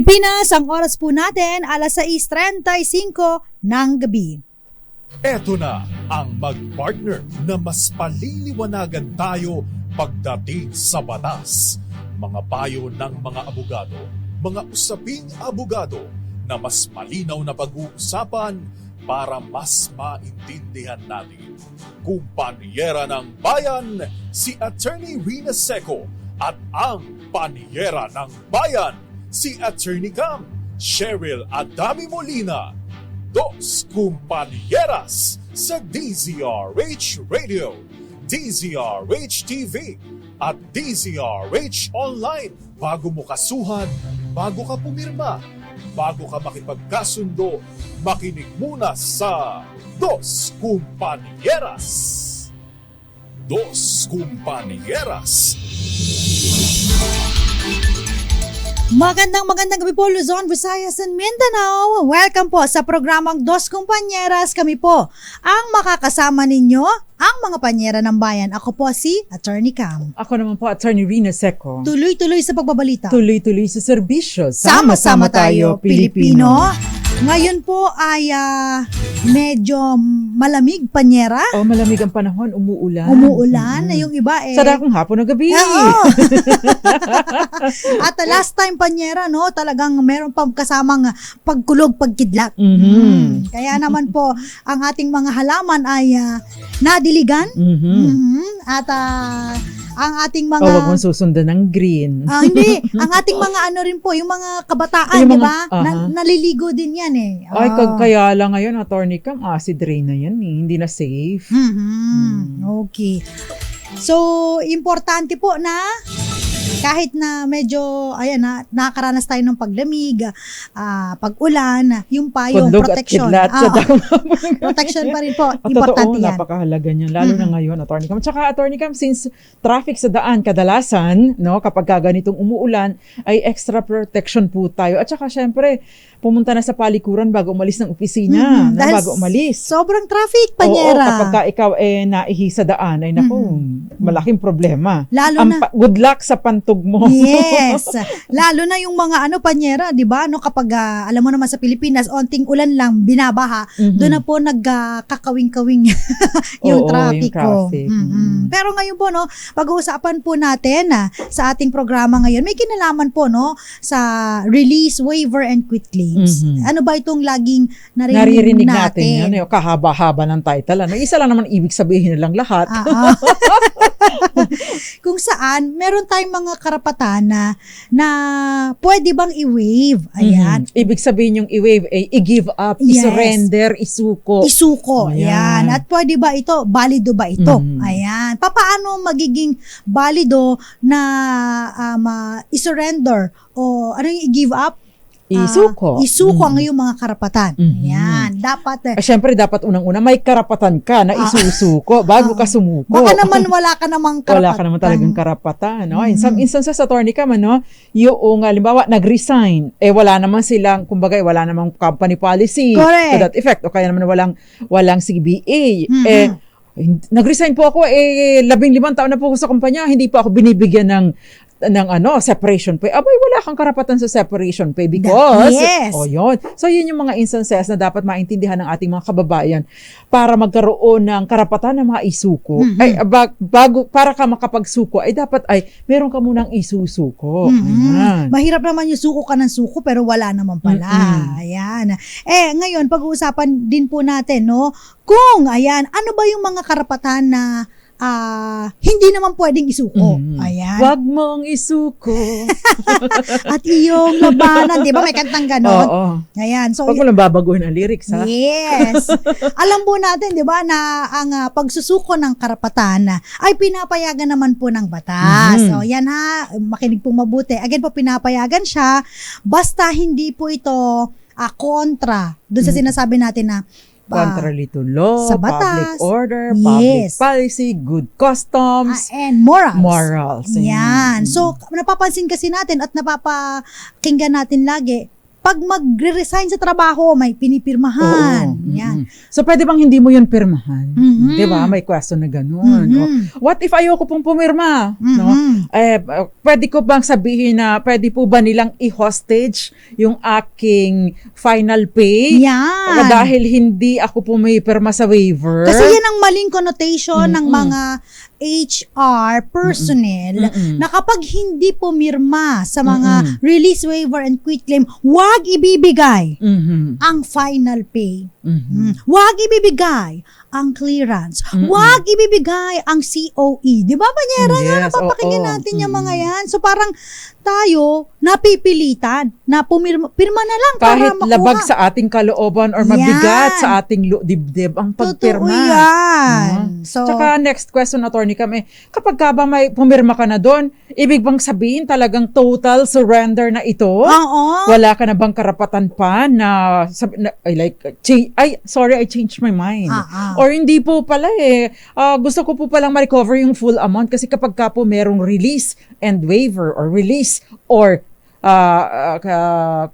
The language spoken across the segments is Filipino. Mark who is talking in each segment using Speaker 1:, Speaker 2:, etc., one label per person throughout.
Speaker 1: Pilipinas, ang oras po natin, alas 6:35 ng gabi.
Speaker 2: Eto na ang mag-partner na mas paliliwanagan tayo pagdating sa batas. Mga payo ng mga abogado, mga usaping abogado na mas malinaw na pag-uusapan para mas maintindihan natin. Kumpanyera ng Bayan, si Attorney Rina Seco at ang Panyera ng Bayan, si Attorney Cam, Cheryl Adami Molina. Dos Kumpanieras sa DZRH Radio, DZRH TV at DZRH Online. Bago mo kasuhan, bago ka pumirma, bago ka makipagkasundo, makinig muna sa Dos Kumpanieras. Dos Kumpanieras.
Speaker 1: Magandang gabi po, Luzon, Visayas, and Mindanao. Welcome po sa programang Dos Kumpanieras. Kami po ang makakasama ninyo, ang mga panyera ng bayan. Ako po si Attorney Cam.
Speaker 3: Ako naman po, Attorney Rina Seco.
Speaker 1: Tuloy-tuloy sa pagbabalita.
Speaker 3: Tuloy-tuloy sa serbisyo.
Speaker 1: Sama-sama tayo, Pilipino. Ngayon po ay medyo malamig, panyera.
Speaker 3: Oh, malamig ang panahon, umuulan.
Speaker 1: Umuulan, na yung iba
Speaker 3: Sadakong hapon o gabi.
Speaker 1: Oo. At last time, panyera, no, talagang meron pang kasamang pagkulog, pagkidlat. Kaya naman po, ang ating mga halaman ay nadiligan. At ang ating mga...
Speaker 3: Huwag mong susundan ng green.
Speaker 1: Hindi. Ang ating mga ano rin po, yung mga kabataan, di ba? Naliligo din yan eh.
Speaker 3: Ay, kaya lang ngayon, Attorney Cam, acid rain na yan eh. Hindi na safe.
Speaker 1: Okay. So, importante po na kahit na medyo, nakakaranas tayo ng paglamig, pag-ulan, yung payong protection. Protection pa rin po. Importante yan.
Speaker 3: Napakahalaga niyan. Lalo na ngayon, Attorney Cam. Tsaka, Attorney Cam, since traffic sa daan, kadalasan, no, kapag ganitong umuulan, ay extra protection po tayo. At tsaka, syempre, pumunta na sa palikuran bago umalis ng opisina. Bago umalis.
Speaker 1: Sobrang traffic, panyera.
Speaker 3: Oo, kapag ikaw naihi sa daan, ay naku, malaking problema.
Speaker 1: Lalo na.
Speaker 3: Good luck sa pantog mo.
Speaker 1: Yes. Lalo na yung mga panyera, di ba? No, kapag, alam mo naman sa Pilipinas, onting ulan lang, binabaha, doon na po nagkakawing-kawing yung traffic. Pero ngayon po, no, pag-uusapan po natin sa ating programa ngayon, may kinalaman po, no, sa release, waiver, and quit claims. Ano ba itong laging naririnig natin?
Speaker 3: Ano yung kahaba-haba ng title. Isa lang naman ibig sabihin nilang lahat.
Speaker 1: Kung saan, meron tayong mga karapatan na pwede bang i-waive. Ayan.
Speaker 3: Ibig sabihin yung i-waive ay i-give up, i-surrender, isuko.
Speaker 1: Isuko. Ayan. At pwede ba ito? Balido ba ito? Ayan. Paano magiging balido na i-surrender o ano yung i-give up?
Speaker 3: Isuko.
Speaker 1: Isuko ang iyong mga karapatan. Ayan. Dapat.
Speaker 3: Siyempre, dapat unang-una, may karapatan ka na isusuko bago ka sumuko.
Speaker 1: Baka naman wala ka namang karapatan.
Speaker 3: Wala ka naman talagang karapatan. No? In some instances, Attorney Cam, yung halimbawa, nag-resign, wala naman silang, kumbaga, wala namang company policy.
Speaker 1: Correct.
Speaker 3: To that effect. O kaya naman walang CBA. Nag-resign po ako, 15 taon na po ako sa kumpanya, hindi po ako binibigyan ng separation pay. Abay, wala kang karapatan sa separation pay because, yun. So, yun yung mga instances na dapat maintindihan ng ating mga kababayan para magkaroon ng karapatan na maisuko. Para ka makapagsuko, dapat meron ka munang isusuko.
Speaker 1: Mahirap naman yung suko ka ng suko, pero wala naman pala. Ayan. Ngayon, pag-uusapan din po natin, no, kung, ano ba yung mga karapatan na hindi naman pwedeng isuko. Ayan.
Speaker 3: Wag mong isuko.
Speaker 1: At iyong labanan. Di ba? May kantang ganon.
Speaker 3: Oo.
Speaker 1: Ayan. So,
Speaker 3: wag mo lang babaguhin ang lyrics, ha?
Speaker 1: Yes. Alam po natin, di ba, na ang pagsusuko ng karapatan ay pinapayagan naman po ng batas. So, yan ha. Makinig po mabuti. Again po, pinapayagan siya. Basta hindi po ito kontra doon sa sinasabi natin na
Speaker 3: contrary to law,
Speaker 1: sa batas,
Speaker 3: public order, public policy, good customs,
Speaker 1: and morals.
Speaker 3: Yan.
Speaker 1: So, napapansin kasi natin at napapakinggan natin lagi, pag magre-resign sa trabaho, may pinipirmahan. Yan.
Speaker 3: So, pwede bang hindi mo yun pirmahan?
Speaker 1: Mhm.
Speaker 3: Di ba? May question na ganun.
Speaker 1: Mhm.
Speaker 3: What if ayoko pong pumirma? No? Pwede ko bang sabihin na pwede po ba nilang i-hostage yung aking final pay?
Speaker 1: Yan.
Speaker 3: Dahil hindi ako pumipirma sa waiver?
Speaker 1: Kasi yan ang maling connotation ng mga HR personnel na kapag hindi pumirma sa mga release waiver and quit claim, wag ibibigay ang final pay. Wag ibibigay ang clearance. Wag ibibigay ang COE. Di ba, Panyera?
Speaker 3: Yes,
Speaker 1: Napapakinggan
Speaker 3: oo.
Speaker 1: natin yung mga yan. So parang tayo napipilitan na pirma na lang
Speaker 3: Kahit
Speaker 1: para makuha.
Speaker 3: labag sa ating kalooban or mabigat sa ating dibdib ang
Speaker 1: Totoo
Speaker 3: pagpirma.
Speaker 1: yan. So,
Speaker 3: Tsaka next question, attorney kami, kapag ka ba may pumirma ka na doon, ibig bang sabihin talagang total surrender na ito?
Speaker 1: oo.
Speaker 3: Wala ka na bang karapatan pa na, I changed my mind. Or hindi po pala gusto ko po palang ma-recover yung full amount kasi kapag ka po merong release and waiver or release or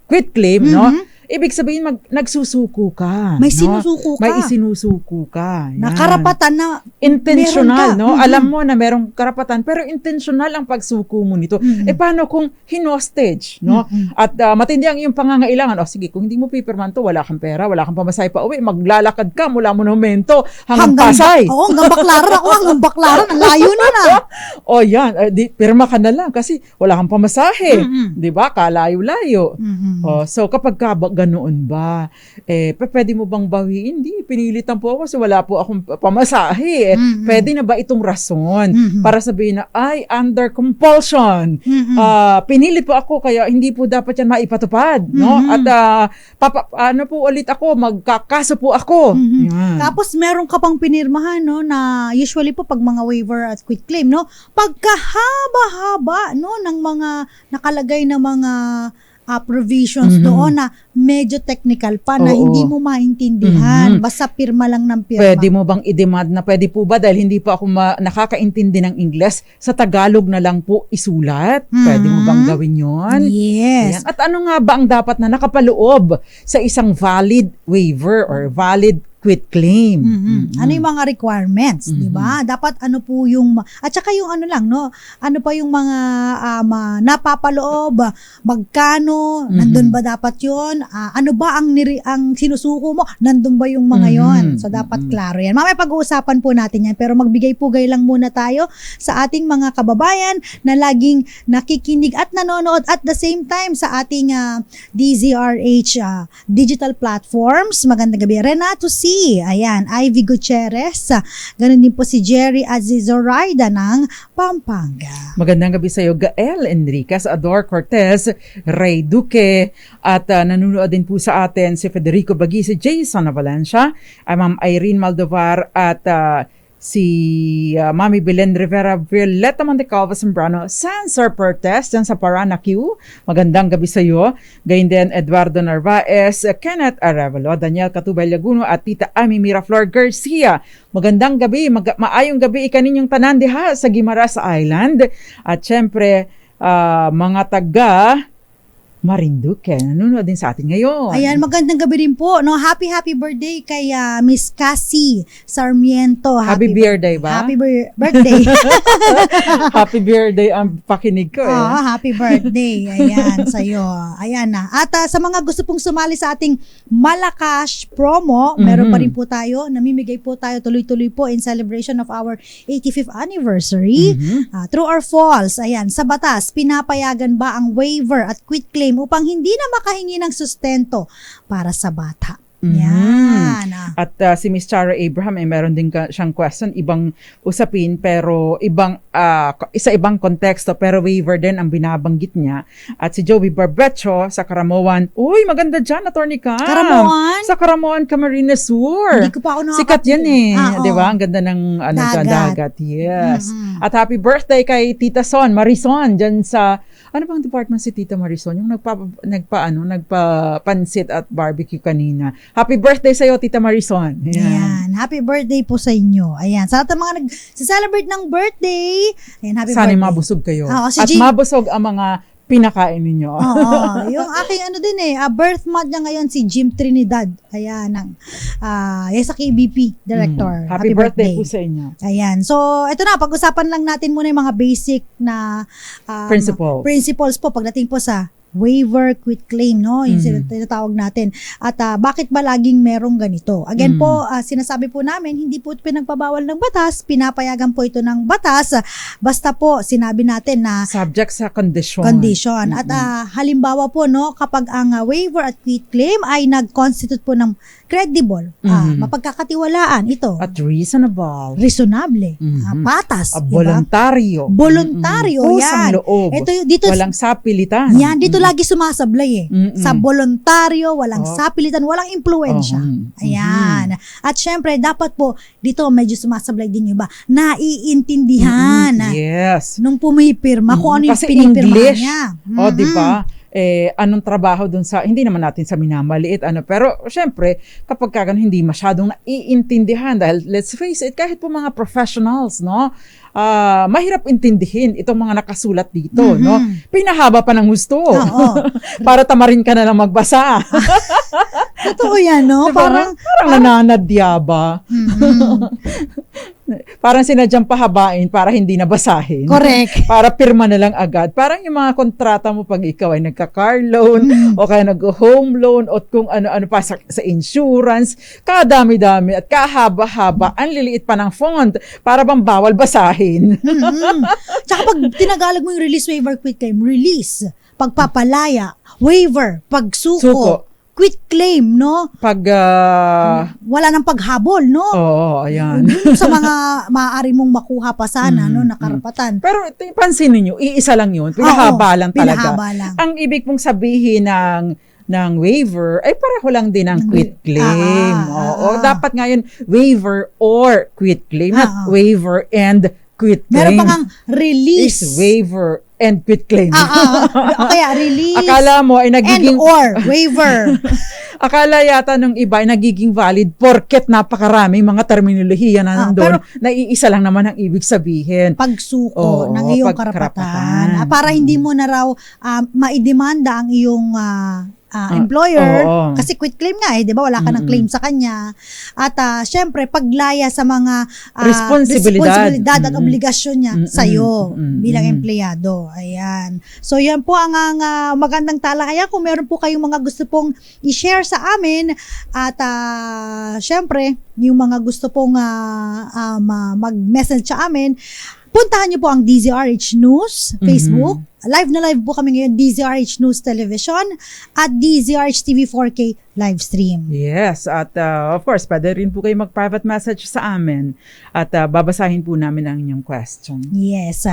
Speaker 3: quit claim, no? Ibig sabihin nagsusuko ka.
Speaker 1: May
Speaker 3: no?
Speaker 1: sinusuko ka.
Speaker 3: May isinusuko ka. Yan.
Speaker 1: Nakarapatan na
Speaker 3: Intentional,
Speaker 1: meron ka.
Speaker 3: no? Alam mo na merong karapatan, pero intentional ang pagsuko mo nito. Paano kung hinostage, no? At matindi ang iyong pangangailangan. Sige, kung hindi mo pipirman to, wala kang pera, wala kang pamasahe pa uwi, maglalakad ka mula monumento hanggang Pasay.
Speaker 1: Hanggang Baclaran ako, hanggang Baclaran. Ang layo nun
Speaker 3: Yan. Pirma ka na lang kasi wala kang pamasahe. Di ba? Kalayo-layo. So, kapag ganoon ba, pwede mo bang bawiin? Hindi, pinilitan po ako kasi wala po akong pamasahe. Pwede na ba itong rason para sabihin na, under compulsion. Pinilit po ako kaya hindi po dapat yan maipatupad. No? At magkakaso po ako. Yan.
Speaker 1: Tapos meron ka pang pinirmahan, no, na usually po pag mga waiver at quit claim, no, pagkahaba-haba, no, ng mga nakalagay na mga provisions doon na medyo technical pa na hindi mo maintindihan. Basta pirma lang ng pirma.
Speaker 3: Pwede mo bang i-demand na pwede po ba dahil hindi po ako nakakaintindi ng Ingles, sa Tagalog na lang po isulat? Pwede mo bang gawin yon?
Speaker 1: Yes.
Speaker 3: Ayan. At ano nga ba ang dapat na nakapaloob sa isang valid waiver or valid quit claim?
Speaker 1: Ano yung mga requirements, di ba? Dapat ano po yung, at saka yung ano lang, no? Ano pa yung mga napapaloob, magkano, nandun ba dapat yun? Ano ba ang sinusuko mo? Nandun ba yung mga yon? So, dapat klaro yan. Mamaya pag-uusapan po natin yan, pero magbigay-pugay lang muna tayo sa ating mga kababayan na laging nakikinig at nanonood at the same time sa ating DZRH digital platforms. Magandang gabi. Renato C. Ayan, Ivy Gutierrez. Ganun din po si Jerry Azizoraida ng Pampanga.
Speaker 3: Magandang gabi sa iyo, Gael Enriquez, Ador Cortez, Ray Duque, at nanonood din po sa atin si Federico Bagui, si Jason Valencia, Ma'am Irene Maldovar, at si Mami Belen Rivera, Violeta Montecalvo Zambrano, Sansar Pertes, dyan sa Paranaque. Magandang gabi sa iyo. Gayun din Eduardo Narvaez, Kenneth Arevalo, Daniel Catubay Laguno, at Tita Ami Miraflor Garcia. Magandang gabi, maayong gabi ikaninyong tanan diha sa Guimaras Island. At syempre, mga taga Marinduque, nanonood din sa atin ngayon.
Speaker 1: Ayan, magandang gabi rin po. No, happy birthday kay Miss Cassie Sarmiento.
Speaker 3: Happy birthday ba?
Speaker 1: Happy birthday.
Speaker 3: Happy birthday ang pakinig ko
Speaker 1: happy birthday. Ayan, sa'yo. Ayan na. At sa mga gusto pong sumali sa ating Malacash promo, meron pa rin po tayo. Namimigay po tayo tuloy-tuloy po in celebration of our 85th anniversary. True or false? Ayan, sa batas, pinapayagan ba ang waiver at quit claim upang hindi na makahingi ng sustento para sa bata? Yan.
Speaker 3: At si Miss Chara Abraham, meron din siyang question, ibang usapin pero sa ibang konteksto, pero waiver din ang binabanggit niya. At si Joey Barbecho sa Karamoan, uy, maganda dyan, attorney ka.
Speaker 1: Karamoan?
Speaker 3: Sa Karamoan, Camarines Sur.
Speaker 1: Hindi ko pa ako
Speaker 3: Sikat yan di ba? Ang ganda ng
Speaker 1: dagat.
Speaker 3: Yes. At happy birthday kay Tita Son, Marison, dyan sa, ano bang department si Tita Marison? Yung nagpa-pansit at barbecue kanina. Happy birthday sa'yo, Tita Marison.
Speaker 1: Ayan. Happy birthday po sa inyo. Ayan. Sa lahat ng mga nag-celebrate ng birthday, ayan, happy
Speaker 3: Sana
Speaker 1: birthday.
Speaker 3: mabusog kayo.
Speaker 1: Si
Speaker 3: at mabusog ang mga pinakain ninyo.
Speaker 1: Oo, yung aking birth month niya ngayon si Jim Trinidad. Ayan, yung sa KBP director.
Speaker 3: Happy birthday po sa inyo.
Speaker 1: Ayan. So, ito na, pag-usapan lang natin muna yung mga basic na principles po pagdating po sa waiver, quit claim, no? Yung tinatawag natin. At bakit ba laging merong ganito? Again po, sinasabi po namin, hindi po pinagpabawal ng batas, pinapayagan po ito ng batas, basta po sinabi natin na
Speaker 3: subject sa condition.
Speaker 1: At halimbawa po, no, kapag ang waiver at quit claim ay nag-constitute po ng credible, mapagkakatiwalaan ito.
Speaker 3: At reasonable.
Speaker 1: Reasonable. Patas.
Speaker 3: Voluntaryo.
Speaker 1: Voluntaryo, yan.
Speaker 3: Loob.
Speaker 1: Ito, dito,
Speaker 3: walang sapilitan.
Speaker 1: Yan, dito lagi sumasablay Sa voluntaryo, walang sapilitan, walang impluensya. Ayan. At syempre, dapat po, dito medyo sumasablay din yung iba, naiintindihan.
Speaker 3: Yes.
Speaker 1: Nung pumipirma, kung ano yung
Speaker 3: kasi
Speaker 1: pinipirma
Speaker 3: English,
Speaker 1: niya.
Speaker 3: o di ba? Anong trabaho dun sa, hindi naman natin sa minamaliit, pero syempre, kapag kagano hindi masyadong naiintindihan, dahil let's face it, kahit po mga professionals, no, mahirap intindihin itong mga nakasulat dito, no? Pinahaba pa ng gusto. Para tamarin ka na lang magbasa.
Speaker 1: Totoo yan, no?
Speaker 3: Diba? Parang nananadya ba? Parang sinadyang pahabain para hindi nabasahin.
Speaker 1: Correct.
Speaker 3: Para pirma na lang agad. Parang yung mga kontrata mo pag ikaw ay nagka-car loan o kaya nag-home loan o kung ano-ano pa sa insurance, kadami-dami at kahaba-haba, ang liliit pa ng font para bang bawal basahin.
Speaker 1: Tsaka pag tinagalag mo yung release, waiver, quit claim, release, pagpapalaya, waiver, pagsuko, quit claim, no?
Speaker 3: Pag
Speaker 1: wala nang paghabol, no?
Speaker 3: Oo, ayan.
Speaker 1: Yun sa mga maaari mong makuha pa sana, no, na karapatan.
Speaker 3: Pero pansin niyo, iisa lang 'yun. Pinahaba lang talaga.
Speaker 1: Pinahaba lang.
Speaker 3: Ang ibig pong sabihin ng waiver ay pareho lang din ng quit claim. Oo, dapat ngayon waiver or quit claim, not waiver and quit claim.
Speaker 1: Meron pa ngang release.
Speaker 3: Is waiver and quit claim.
Speaker 1: Kaya release.
Speaker 3: Akala mo ay nagiging
Speaker 1: and or waiver.
Speaker 3: Akala yata nung iba ay nagiging valid porket napakaraming mga terminolohiya na nandun na iisa lang naman ang ibig sabihin.
Speaker 1: Pagsuko ng iyong karapatan. Para hindi mo na raw maidemanda ang iyong employer, kasi quit claim nga di ba? Wala ka ng claim sa kanya. At syempre, paglaya sa mga responsibilidad at obligasyon niya sa'yo bilang empleyado. Ayan. So, yan po ang magandang talakayan. Kung meron po kayong mga gusto pong i-share sa amin at syempre, yung mga gusto pong mag-message sa amin, puntahan niyo po ang DZRH News Facebook. Live na live po kami ngayon, DZRH News Television at DZRH TV 4K live stream.
Speaker 3: Yes, at of course, pwede rin po kayo mag-private message sa amin at babasahin po namin ang inyong question.
Speaker 1: Yes.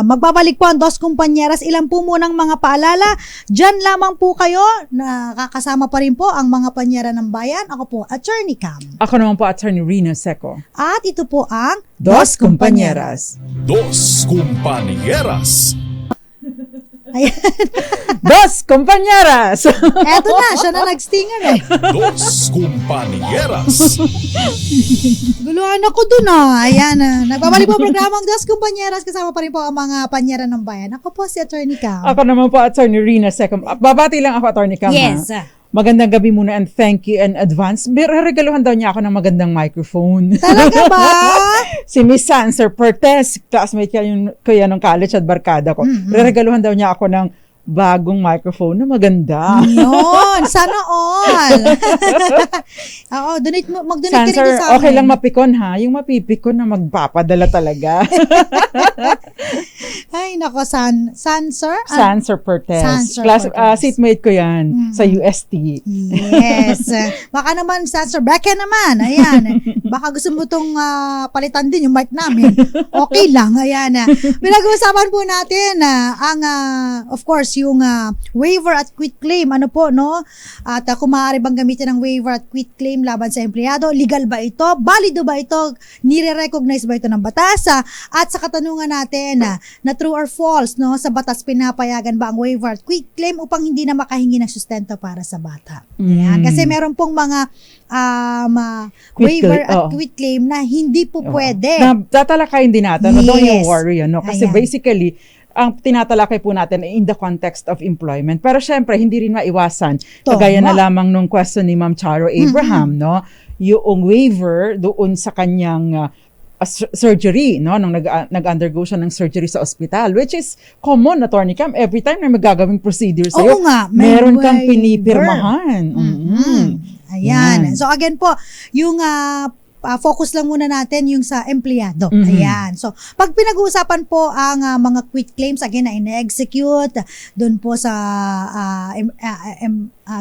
Speaker 1: Magbabalik po ang Dos Compañeras. Ilan po munang mga paalala. Diyan lamang po kayo. Nakakasama pa rin po ang mga panyera ng bayan. Ako po, Attorney Cam.
Speaker 3: Ako naman po, Attorney Rina Seco.
Speaker 1: At ito po ang
Speaker 3: Dos Compañeras.
Speaker 2: Dos Compañeras.
Speaker 1: Ayan.
Speaker 3: Dos Compañeras!
Speaker 1: Eto na, siya na nag-stinger
Speaker 2: Dos Compañeras.
Speaker 1: Guluhan ako dun Ayan nagbabalik po ang programang Dos Compañeras. Kasama pa rin po ang mga panyera ng bayan. Ako po si Attorney Cam.
Speaker 3: Ako naman po, Attorney Rina Seco. Babati lang ako, Attorney Cam.
Speaker 1: Yes.
Speaker 3: Magandang gabi muna and thank you in advance. Regaluhan daw niya ako ng magandang microphone.
Speaker 1: Talaga ba?
Speaker 3: Si Miss Sanser Pertes, classmate ko yan ng college at barkada ko. Regaluhan daw niya ako ng bagong microphone na maganda.
Speaker 1: Yun, sana all. Oo, mag-donate ka
Speaker 3: Sanser,
Speaker 1: rin sa amin.
Speaker 3: okay lang mapikon ha. Yung mapipikon na magpapadala talaga.
Speaker 1: Ay, nako, Sanser?
Speaker 3: Sanser Pertes.
Speaker 1: Sanser Pertes.
Speaker 3: Seatmate ko yan sa UST.
Speaker 1: Yes. Baka naman, Sanser, Becca naman. Ayan. Baka gusto mo itong palitan din yung mic namin. Okay lang. Ayan. Pinag-uusapan po natin ang, of course, yung waiver at quit claim. Ano po, no? At kung maaari bang gamitin ang waiver at quit claim laban sa empleyado, legal ba ito? Balido ba ito? Nire-recognize ba ito ng batas? At sa katanungan natin, na true or false, no? Sa batas, pinapayagan ba ang waiver at quit claim upang hindi na makahingi ng sustento para sa bata? Yan. Kasi meron pong mga waiver at quit claim na hindi po pwede.
Speaker 3: Tatalakayin din natin. Yes. Don't you worry. Kasi basically, ang tinatalakay po natin ay in the context of employment. Pero syempre, hindi rin maiwasan.
Speaker 1: Tama.
Speaker 3: Kagaya na lamang nung question ni Ma'am Charo Abraham, no? Yung waiver doon sa kanyang surgery, no? Nung nag-undergo siya ng surgery sa ospital, which is common, Attorney Cam. Every time na magagawing procedure sa'yo,
Speaker 1: Oo nga, may
Speaker 3: meron kang
Speaker 1: waiver.
Speaker 3: pinipirmahan.
Speaker 1: Ayan.
Speaker 3: Yan.
Speaker 1: So again po, yung focus lang muna natin yung sa empleyado.
Speaker 3: Mhm.
Speaker 1: Ayan. So, pag pinag-uusapan po ang mga quit claims, again, na ine-execute, doon po sa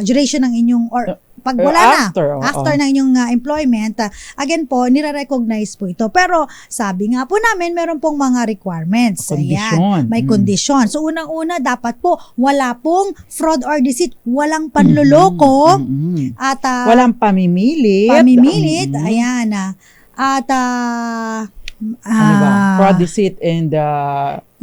Speaker 1: duration ng inyong, or pag wala after ng inyong employment, again po, nire-recognize po ito. Pero, sabi nga po namin, meron pong mga requirements.
Speaker 3: Condition.
Speaker 1: Ayan. May condition. So, unang-una, dapat po, wala pong fraud or deceit, walang panluloko, at
Speaker 3: walang pamimilit.
Speaker 1: Ayan. At
Speaker 3: Ano ba? Fraud, deceit, and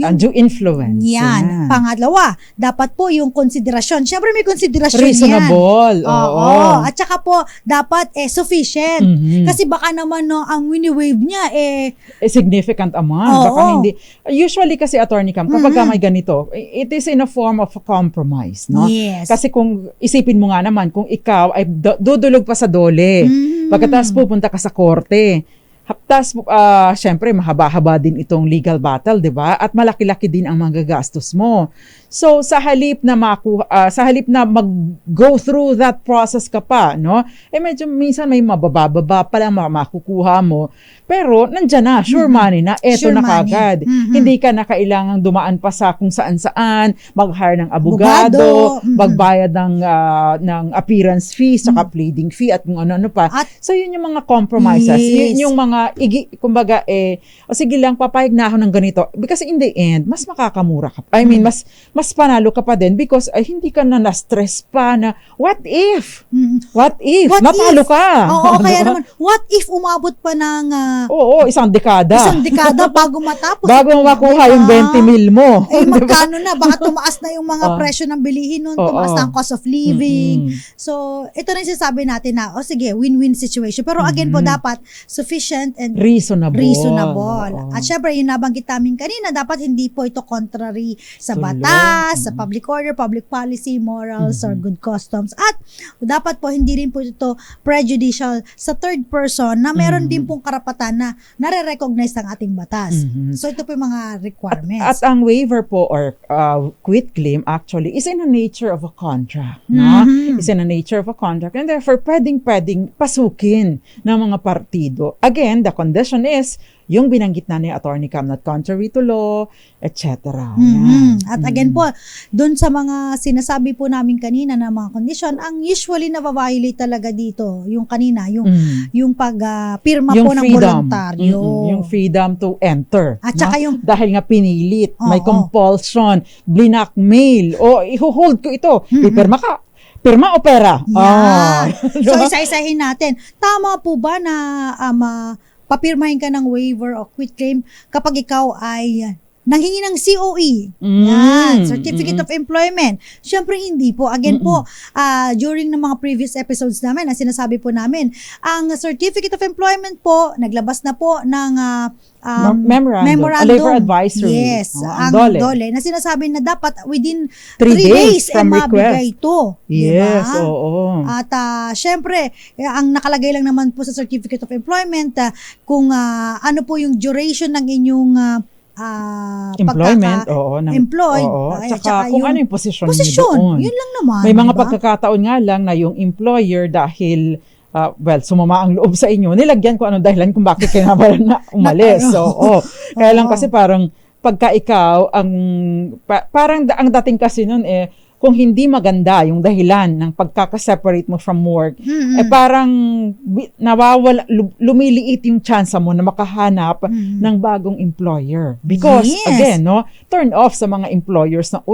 Speaker 3: undue influence.
Speaker 1: Yan. Pangalawa, dapat po yung konsiderasyon. Siyempre may konsiderasyon
Speaker 3: reasonable.
Speaker 1: yan. Oo. At saka po, dapat sufficient. Kasi baka naman ang wini-waive niya
Speaker 3: a significant amount.
Speaker 1: Oo.
Speaker 3: Baka hindi. Usually kasi, Attorney Cam, kapag may ganito, it is in a form of a compromise. No?
Speaker 1: Yes.
Speaker 3: Kasi kung isipin mo nga naman, kung ikaw ay dudulog pa sa dole, pagkatapos pupunta ka sa korte, tapos, syempre, mahaba-haba din itong legal battle, di ba? At malaki-laki din ang magagastos mo. So, sa halip na mag-go through that process ka pa, no? Medyo minsan may mabababa pa lang makukuha mo. Pero, nandyan na, sure money na, eto
Speaker 1: Sure
Speaker 3: na
Speaker 1: money.
Speaker 3: kagad. Hindi ka na kailangang dumaan pa sa kung saan-saan, mag-hire ng abogado, magbayad ng appearance fee, saka pleading fee, at kung ano-ano pa. So, yun yung mga compromises.
Speaker 1: Yes.
Speaker 3: Yun yung mga, kumbaga, sige lang, papayag na ako ng ganito. Because in the end, mas makakamura ka. I mean, mas panalo ka pa din because hindi ka na na-stress pa na, what if? What if? Natalo ka.
Speaker 1: Oo, kaya naman, what if umabot pa ng
Speaker 3: isang dekada.
Speaker 1: Bago matapos.
Speaker 3: Bago makuha yung 20 mil mo.
Speaker 1: Magkano na? Baka tumaas na yung mga presyo ng bilihin nun. Tumaas na ang cost of living. So, ito rin sinasabi natin na, sige, win-win situation. Pero again po, dapat sufficient and reasonable. At syempre, yung nabanggit namin kanina, dapat hindi po ito contrary sa batas, sa public order, public policy, morals, or good customs. At dapat po, hindi rin po ito prejudicial sa third person na meron din pong karapatan na nare-recognize ng ating batas. So, ito po yung mga requirements.
Speaker 3: At ang waiver po or quit claim actually is in the nature of a contract. No? Is in the nature of a contract. And therefore, pwedeng pasukin ng mga partido. Again, the condition is yung binanggit na ni Attorney Cam, not contrary to law, etc.
Speaker 1: At again po, dun sa mga sinasabi po namin kanina na mga condition, ang usually na-violate talaga dito, yung kanina, yung pag-pirma po ng voluntaryo.
Speaker 3: Yung freedom to enter.
Speaker 1: At saka yung
Speaker 3: dahil nga pinilit, may compulsion, blackmail, iho-hold ko ito, pipirma ka. Pirma o pera?
Speaker 1: Yeah. So, isa-isahin natin. Tama po ba na papirmahin ka ng waiver o quit claim kapag ikaw ay nanghingi ng COE, yan, Certificate of Employment? Syempre hindi po. Again po, during ng mga previous episodes namin, na sinasabi po namin, ang Certificate of Employment po, naglabas na po ng memorandum.
Speaker 3: Labor advisory.
Speaker 1: Yes, ang DOLE, na sinasabi na dapat within 3 days
Speaker 3: from
Speaker 1: mabigay ito.
Speaker 3: Yes,
Speaker 1: diba?
Speaker 3: oo.
Speaker 1: At syempre, ang nakalagay lang naman po sa Certificate of Employment, kung ano po yung duration ng inyong
Speaker 3: employment,
Speaker 1: employed.
Speaker 3: Tsaka kung ano yung posisyon doon.
Speaker 1: Yun lang naman.
Speaker 3: May mga pagkakataon nga lang na yung employer dahil sumama ang loob sa inyo, nilagyan ko anong dahilan kung bakit kailangan na umalis. Kaya lang kasi parang pagka ikaw, parang ang dating kasi nun kung hindi maganda yung dahilan ng pagkakaseparate mo from work, parang lumiliit yung chance mo na makahanap ng bagong employer. Because, again, turn off sa mga employers na,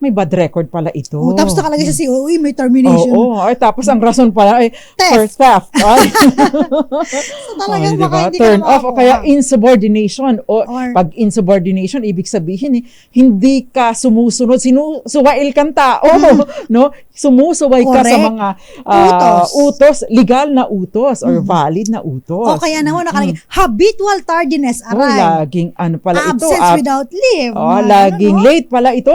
Speaker 3: may bad record pala ito.
Speaker 1: Tapos nakalagay sa COE, may termination.
Speaker 3: Tapos ang rason pala ay theft.
Speaker 1: So talagang baka hindi
Speaker 3: turn off o kaya insubordination. Or pag insubordination, ibig sabihin, hindi ka sumusunod, suwail kang tao, tao, no? Sumusuway ka sa
Speaker 1: Correct.
Speaker 3: mga
Speaker 1: Utos.
Speaker 3: legal na utos or valid na utos.
Speaker 1: O kaya naman nakalagay, habitual tardiness
Speaker 3: Oh,
Speaker 1: arrive.
Speaker 3: laging ano pala ito.
Speaker 1: Absence without leave.
Speaker 3: Laging late pala ito.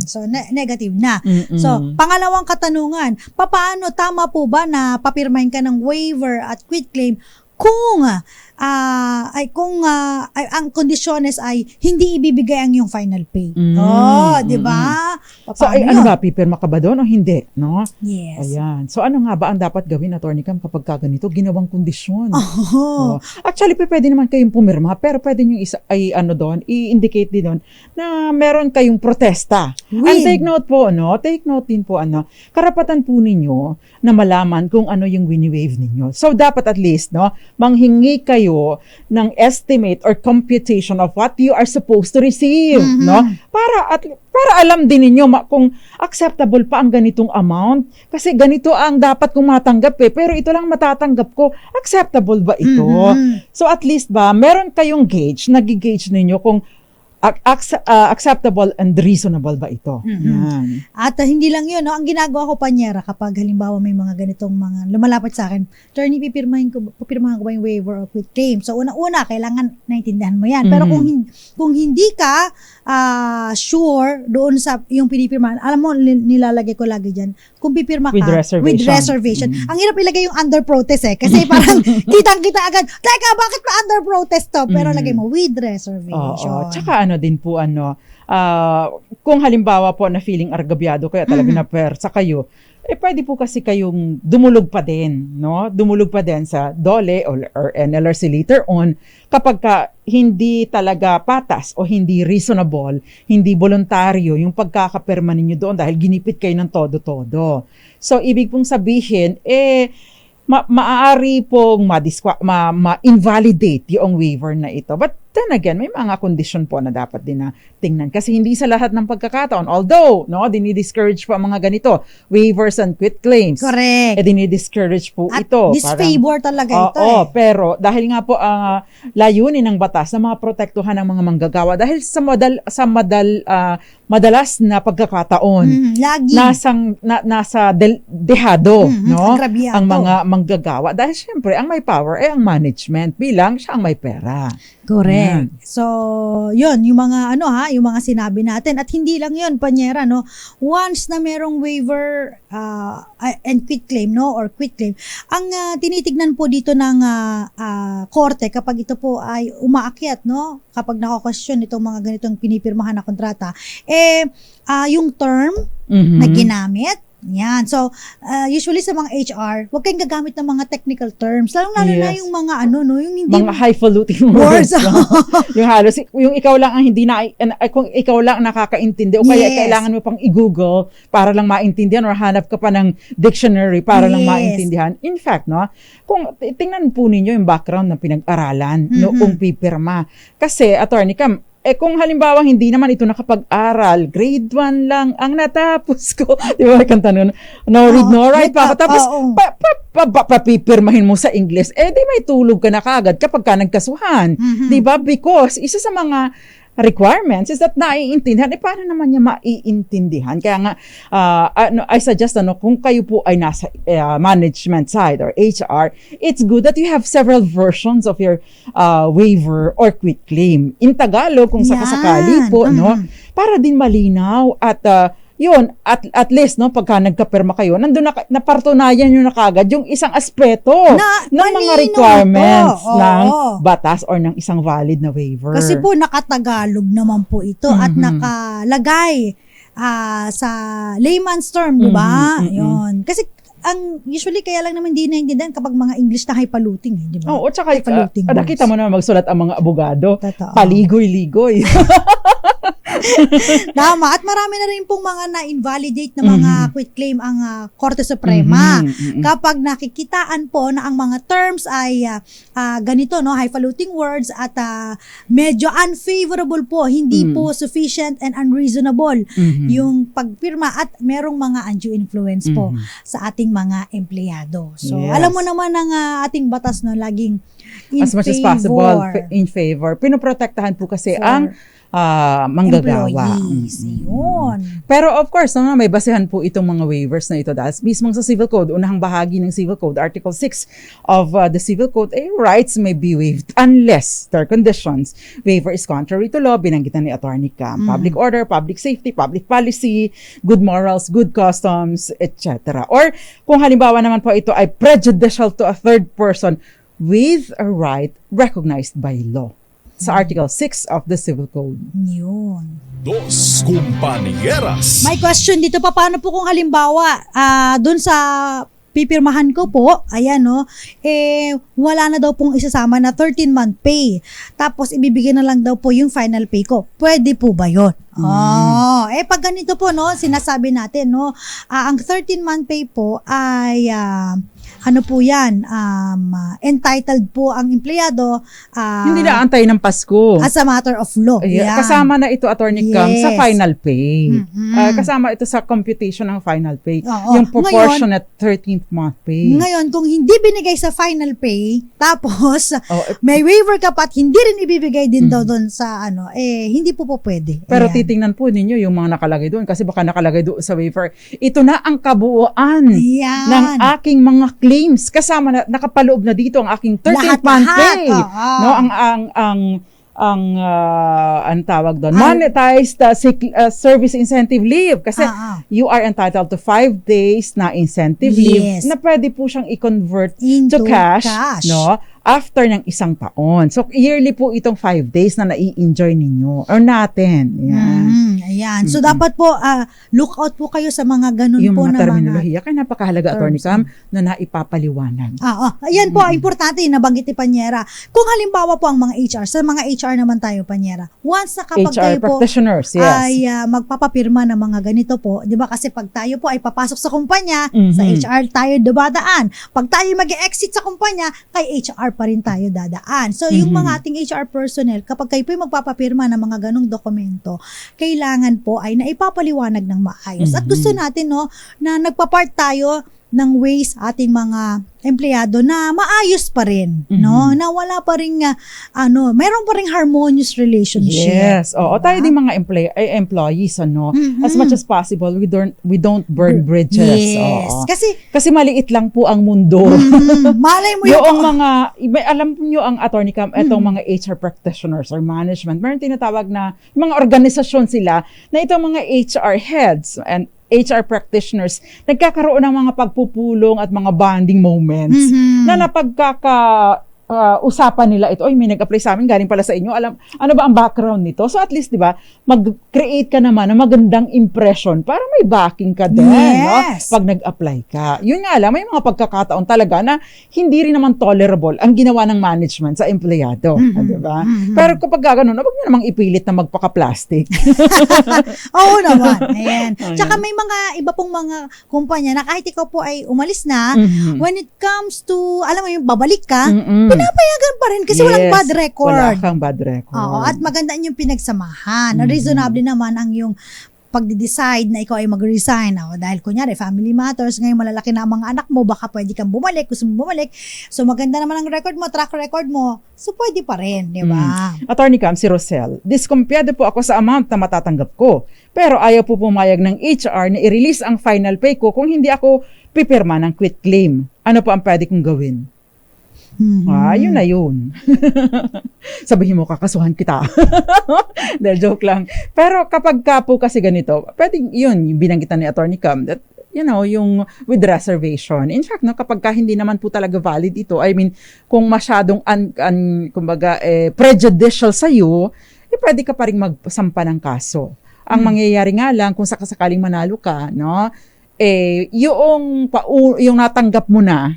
Speaker 1: So, negative na.
Speaker 3: Mm-mm.
Speaker 1: So, pangalawang katanungan, papaano, tama po ba na papirmahin ka ng waiver at quitclaim kung ang kondisyones ay hindi ibibigay ang iyong final pay? Di ba?
Speaker 3: So, ano ba, pipirma ka ba doon o hindi? No?
Speaker 1: Yes.
Speaker 3: Ayan. So, ano nga ba ang dapat gawin, Attorney Cam, kapag ganito, ginawang kondisyon?
Speaker 1: Oh.
Speaker 3: Actually, pwede naman kayong pumirma, pero pwede nyo i-indicate din doon na meron kayong protesta. And take note po, take note din po, karapatan po ninyo na malaman kung ano yung wini-waive ninyo. So, dapat at least, manghingi kayo ng estimate or computation of what you are supposed to receive, para alam din ninyo kung acceptable pa ang ganitong amount. Kasi ganito ang dapat kong matanggap pero ito lang matatanggap ko. Acceptable ba ito? So at least ba, meron kayong gauge, nag-gauge ninyo kung acceptable and reasonable ba ito? Yan.
Speaker 1: At hindi lang yun, ang ginagawa ko, Panyera, kapag halimbawa may mga ganitong mga lumalapit sa akin, attorney, pipirmahan ko ba yung waiver or quitclaim? So, una-una, kailangan naintindihan mo yan. Pero kung hindi ka sure doon sa yung pinipirmahan, alam mo, nilalagay ko lagi dyan, kung pipirma ka, with reservation. Ang hirap ilagay yung under protest kasi parang kitang-kita agad, teka, bakit pa under protest to? Pero lagay mo, with reservation.
Speaker 3: Tsaka din po kung halimbawa po na feeling argabyado kayo, talaga na persa kayo, pwede po kasi kayong dumulog pa din, Dumulog pa din sa DOLE or NLRC later on kapag hindi talaga patas o hindi reasonable, hindi voluntaryo yung pagkakapirma ninyo doon dahil ginipit kayo ng todo-todo. So, ibig pong sabihin, maaari pong ma-invalidate yung waiver na ito. But then again, may mga condition po na dapat din na tingnan. Kasi hindi sa lahat ng pagkakataon, although, dinidiscourage po ang mga ganito, waivers and quitclaims.
Speaker 1: Correct.
Speaker 3: Dinidiscourage po
Speaker 1: at
Speaker 3: ito.
Speaker 1: disfavor talaga ito.
Speaker 3: Pero dahil nga po layunin ng batas na mga protektuhan ng mga manggagawa dahil sa madalas na pagkakataon,
Speaker 1: lagi.
Speaker 3: nasa dehado,
Speaker 1: agrabyado
Speaker 3: ang mga manggagawa. Dahil syempre, ang may power ay ang management bilang siya ang may pera.
Speaker 1: Correct. So, yun, yung mga yung mga sinabi natin. At hindi lang yun, Panyera, once na merong waiver and quitclaim, or quitclaim, ang tinitignan po dito ng korte kapag ito po ay umaakyat, kapag nako-question itong mga ganitong pinipirmahan na kontrata, yung term na ginamit. Yan. So, usually sa mga HR, huwag kayong gagamit ng mga technical terms. Lalo na yung mga yung hindi
Speaker 3: mga highfalutin words. Yung halos, yung ikaw lang ang kung ikaw lang nakakaintindi o kaya kailangan mo pang i-google para lang maintindihan or hanap ka pa ng dictionary para lang maintindihan. In fact, kung tingnan po ninyo yung background na pinag-aralan noong pipirma. Kasi, Attorney Cam, kung halimbawa hindi naman ito nakapag-aral, grade 1 lang ang natapos ko. Di ba, kanta nun? No read, no write pa. Tapos, papipirmahin mo sa English, di may tulog ka na kagad kapag ka nagkasuhan. Di ba? Because, isa sa mga requirements is that naiintindihan. Paano naman niya maiintindihan? Kaya nga, I suggest, kung kayo po ay nasa management side or HR, it's good that you have several versions of your waiver or quitclaim. In Tagalog, kung sakasakali po, para din malinaw at at least, pagka nagkapirma kayo, nandun napartunayan nyo na kagad yung isang aspeto ng mga requirements ng batas or ng isang valid na waiver.
Speaker 1: Kasi po, nakatagalog naman po ito at nakalagay sa layman's term, di ba? Yun. Kasi, usually kaya lang naman hindi naintindihan kapag mga English na highfalutin, di ba?
Speaker 3: Oo, tsaka nakita mo na magsulat ang mga abogado.
Speaker 1: Totoo.
Speaker 3: Paligoy-ligoy.
Speaker 1: Tama. At marami na rin pong mga na-invalidate na mga quitclaim ang Korte Suprema. Kapag nakikitaan po na ang mga terms ay ganito, highfalutin words at medyo unfavorable po, hindi po sufficient and unreasonable yung pagpirma at merong mga undue influence po sa ating mga empleyado. So, alam mo naman ang ating batas laging in
Speaker 3: as much as possible in favor. Pinoprotektahan po kasi ang manggagawa.
Speaker 1: Employees. Yun.
Speaker 3: Pero of course, may basehan po itong mga waivers na ito dahil mismo sa Civil Code, unang bahagi ng Civil Code, Article 6 of the Civil Code, rights may be waived unless there are conditions. Waiver is contrary to law, binanggitan ni Attorney Cam. Public order, public safety, public policy, good morals, good customs, etc. Or kung halimbawa naman po ito ay prejudicial to a third person with a right recognized by law. Sa Article 6 of the Civil Code.
Speaker 1: Yun.
Speaker 2: Dos Compañeras.
Speaker 1: May question dito pa, paano po kung halimbawa, dun sa pipirmahan ko po, ayan no, wala na daw pong isasama na 13-month pay. Tapos ibibigay na lang daw po yung final pay ko. Pwede po ba yun? Pag ganito po, no, sinasabi natin, no, ang 13-month pay po ay, ano po yan, entitled po ang empleyado.
Speaker 3: Hindi na antay ng Pasko.
Speaker 1: As a matter of law. Yan.
Speaker 3: Kasama na ito, Attorney Cam, sa
Speaker 1: Yes.
Speaker 3: final pay. Kasama ito sa computation ng final pay. Yung proportionate 13th month pay.
Speaker 1: Ngayon, kung hindi binigay sa final pay, tapos may waiver ka pa at hindi rin ibibigay din daw doon sa hindi po pwede.
Speaker 3: Pero
Speaker 1: Ayan.
Speaker 3: titingnan po ninyo yung mga nakalagay doon kasi baka nakalagay doon sa waiver. Ito na ang kabuuan
Speaker 1: Ayan.
Speaker 3: ng aking mga claims. Kasama na, nakapaloob na dito ang aking 13th month
Speaker 1: Lahat-lahat.
Speaker 3: pay. No, ang tawag doon, monetized service incentive leave kasi you are entitled to 5 days na incentive leave
Speaker 1: Yes.
Speaker 3: na pwede po siyang i-convert
Speaker 1: Into
Speaker 3: to cash,
Speaker 1: cash.
Speaker 3: no? After ng isang taon. So, yearly po itong 5 days na nai-enjoy ninyo or natin. Yan.
Speaker 1: Ayan. So, dapat po, look out po kayo sa mga ganun
Speaker 3: Yung
Speaker 1: po
Speaker 3: mga
Speaker 1: na
Speaker 3: terminolohiya. Kaya napakahalaga, Attorney Cam, na naipapaliwanag.
Speaker 1: Ayan po, importante, nabanggit ni Panyera. Kung halimbawa po ang mga HR, sa mga HR naman tayo, Panyera, once na kapag
Speaker 3: HR
Speaker 1: kayo po
Speaker 3: practitioners, yes.
Speaker 1: ay magpapapirma ng mga ganito po, di ba? Kasi pag tayo po ay papasok sa kumpanya, sa HR tayo dumadaan. Pag tayo mag-exit sa kumpanya, kay HR pa rin tayo dadaan. So, yung mga ating HR personnel, kapag kayo po ay magpapapirma ng mga ganong dokumento, kailangan po ay naipapaliwanag ng maayos. At gusto natin, no, na nagpa-part tayo ng ways ating mga empleyado na maayos pa rin, no? Na wala pa rin mayroon pa ring harmonious relationship.
Speaker 3: Yes. Oo, tayo din mga employees, ano, as much as possible, we don't burn bridges.
Speaker 1: Yes.
Speaker 3: Oo.
Speaker 1: Kasi
Speaker 3: maliit lang po ang mundo.
Speaker 1: malay mo
Speaker 3: yung alam niyo ang Attorney Cam, itong mga HR practitioners or management, meron tinatawag na mga organisasyon sila na itong mga HR heads and HR practitioners, nagkakaroon ng mga pagpupulong at mga bonding moments na usapan nila ito, may nag-apply sa amin, galing pala sa inyo, alam, ano ba ang background nito? So at least, di ba, mag-create ka naman ng magandang impression para may backing ka din,
Speaker 1: Yes.
Speaker 3: no? Pag nag-apply ka. Yun nga lang, may mga pagkakataon talaga na hindi rin naman tolerable ang ginawa ng management sa empleyado, di ba? Pero kapag gano'n, wag niyo namang ipilit na magpaka-plastic.
Speaker 1: Oo naman. Ayan. Tsaka may mga iba pong mga kumpanya na kahit ikaw po ay umalis na, when it comes to, alam mo yung babalik ka, pinapayagan pa rin kasi walang bad record.
Speaker 3: Wala kang bad record.
Speaker 1: Oo, at maganda yung pinagsamahan. Reasonable naman ang yung pagde-decide na ikaw ay mag-resign. Dahil kunyari, family matters, ngayon malalaki na ang mga anak mo, baka pwede kang bumalik, gusto mo bumalik. So maganda naman ang record mo, track record mo. So pwede pa rin, di ba?
Speaker 3: Attorney Cam, si Rosel, diskumpiyado po ako sa amount na matatanggap ko. Pero ayaw po pumayag ng HR na i-release ang final pay ko kung hindi ako pipirma ng quit claim. Ano po ang pwede kong gawin? Yun na yun. Sabihin mo, kakasuhan kita. Dahil joke lang. Pero kapag ka po kasi ganito, pwedeng yun, yung binanggitan ni Attorney Cam, that, yung with reservation. In fact, kapag ka hindi naman po talaga valid ito, I mean, kung masyadong prejudicial sa'yo, pwede ka pa rin magsampa ng kaso. Ang mangyayari nga lang, kung sakasakaling manalo ka, no, yung natanggap mo na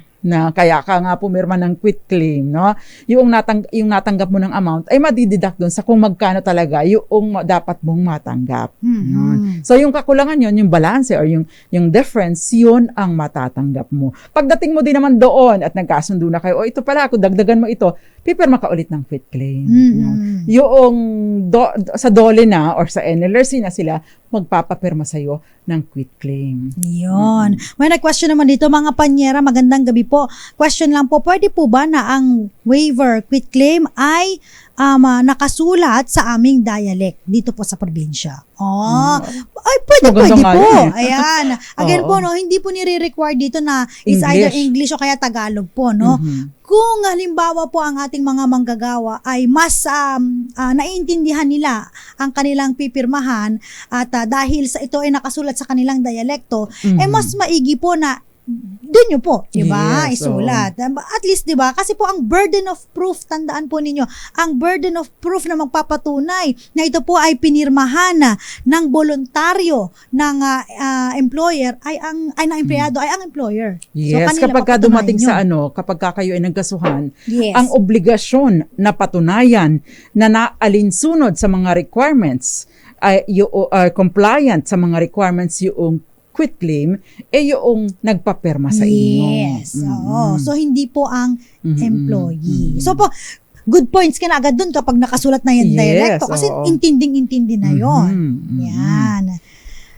Speaker 3: kaya ka nga pumirma ng quit claim, no? Yung natanggap mo ng amount ay madideduct doon sa kung magkano talaga yung dapat mong matanggap. Yun. So yung kakulangan yun, yung balance or yung difference, yun ang matatanggap mo. Pagdating mo din naman doon at nagkasundo na kayo, ito pala, kung dagdagan mo ito, pipirma ka ulit ng quit claim. Yung sa DOLE na or sa NLRC na sila, magpapapirma sa'yo ng quit claim.
Speaker 1: Yun. May nag-question naman dito, mga Panyera, magandang gabi po. Question lang po, pwede po ba na ang waiver quitclaim ay nakasulat sa aming dialect dito po sa probinsya. Ay, pwede
Speaker 3: Maganda nga
Speaker 1: po.
Speaker 3: yun
Speaker 1: Ayan. Again po, no, hindi po nire-require dito na is either English o kaya Tagalog po, no? Kung halimbawa po ang ating mga manggagawa ay mas naiintindihan nila ang kanilang pipirmahan at dahil sa ito ay nakasulat sa kanilang dialekto, mas maigi po na doon nyo po, di ba?
Speaker 3: Yes,
Speaker 1: Isulat. At least, di ba? Kasi po ang burden of proof, tandaan po ninyo, ang burden of proof na magpapatunay na ito po ay pinirmahan ng voluntaryo ng employer ng empleyado ay ang employer.
Speaker 3: Yes,
Speaker 1: kanila
Speaker 3: kapag
Speaker 1: papatunayan
Speaker 3: dumating
Speaker 1: yun.
Speaker 3: kapag kayo ay nagkasuhan,
Speaker 1: Yes.
Speaker 3: ang obligasyon na patunayan na naalinsunod sa mga requirements, compliant sa mga requirements yung quitclaim, yung nagpapirma sa inyo.
Speaker 1: Yes. Oo. So, hindi po ang employee. So po, good points ka na agad dun kapag nakasulat na yung dialekto. Kasi intinding-intindi na yon. Yan.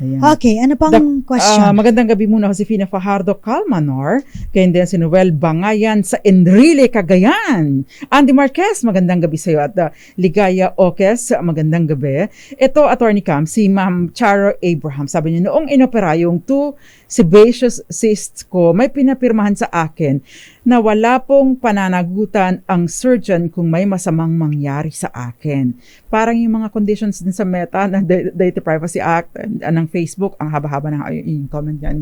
Speaker 3: Ayan.
Speaker 1: Okay, ano pang question?
Speaker 3: Magandang gabi muna, Josefina Fajardo Calmanor, kay din si Noel Bangayan sa Enrile, Cagayan. Andy Marquez, magandang gabi sa iyo. At Ligaya Oques, magandang gabi. Ito, Attorney Cam, si Ma'am Charo Abraham. Sabi niya, noong inopera yung 2 sebaceous cysts ko, may pinapirmahan sa akin na wala pong pananagutan ang surgeon kung may masamang mangyari sa akin. Parang yung mga conditions din sa Meta ng Data Privacy Act ng Facebook, ang haba-haba ng yung comment yan.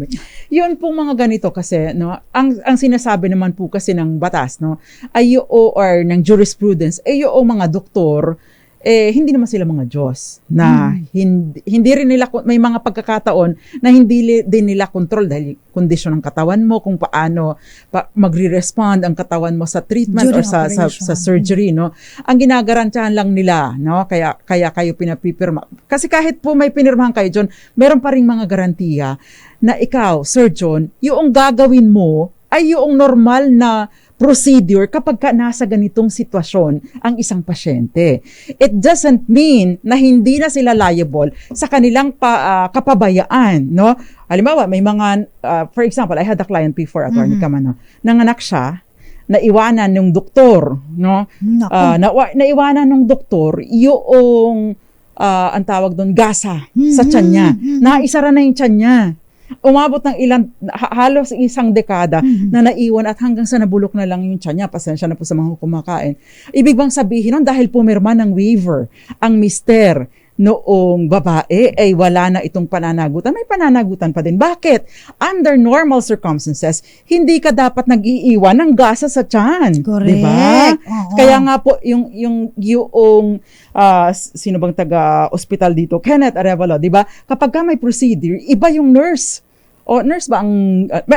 Speaker 3: Yun pong mga ganito kasi, no, ang sinasabi naman po kasi ng batas, no, ay or ng jurisprudence, yung mga doktor, hindi naman sila mga Diyos na hindi rin nila, may mga pagkakataon na hindi din nila control dahil kondisyon ng katawan mo, kung paano magre-respond ang katawan mo sa treatment or sa surgery, no. Ang ginagarantiyahan lang nila, no, kaya kayo pinapipirma. Kasi kahit po may pinirmahan kayo dyan, meron pa ring mga garantiya na ikaw, surgeon, yung gagawin mo ay yung normal na procedure kapag nasa ganitong sitwasyon ang isang pasyente. It doesn't mean na hindi na sila liable sa kanilang kapabayaan, no? Halimbawa, may mga, for example, I had a client before, Attorney Kamano, nanganak siya, naiwanan ng doktor, no? Naiwanan ng doktor yung, ang tawag doon, gasa sa tiyan niya. Naisara na yung tiyan niya. Umabot ng halos isang dekada na naiwan at hanggang sa nabulok na lang yung tiyan niya. Pasensya na po sa mga kumakain. Ibig bang sabihin nun, dahil pumirma ng waiver ang mister noong babae, ay wala na itong pananagutan. May pananagutan pa din. Bakit? Under normal circumstances, hindi ka dapat nag-iiwan ng gasa sa tiyan.
Speaker 1: Correct.
Speaker 3: Diba? Kaya nga po, yung sino bang taga-hospital dito? Kenneth Arevalo, diba? Kapag ka may procedure, iba yung nurse. O nurse ba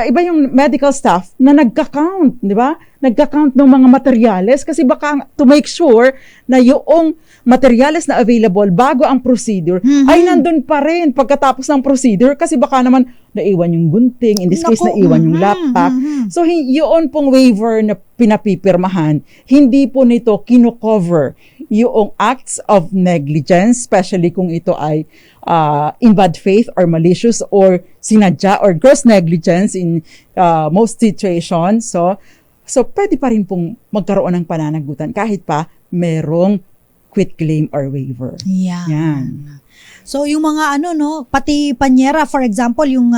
Speaker 3: iba yung medical staff na nagka-count, di ba? Nagka-count ng mga materyales kasi baka to make sure na yung materyales na available bago ang procedure ay nandun pa rin pagkatapos ng procedure kasi baka naman naiwan yung gunting, in this case naiwan yung laptop. So yun pong waiver na pinapipirmahan, hindi po nito kino-cover yung acts of negligence, especially kung ito ay in bad faith or malicious or sinadya or gross negligence in most situations. So pwede pa rin pong magkaroon ng pananagutan kahit pa merong quitclaim or waiver. Yan.
Speaker 1: So yung mga pati panyera, for example, yung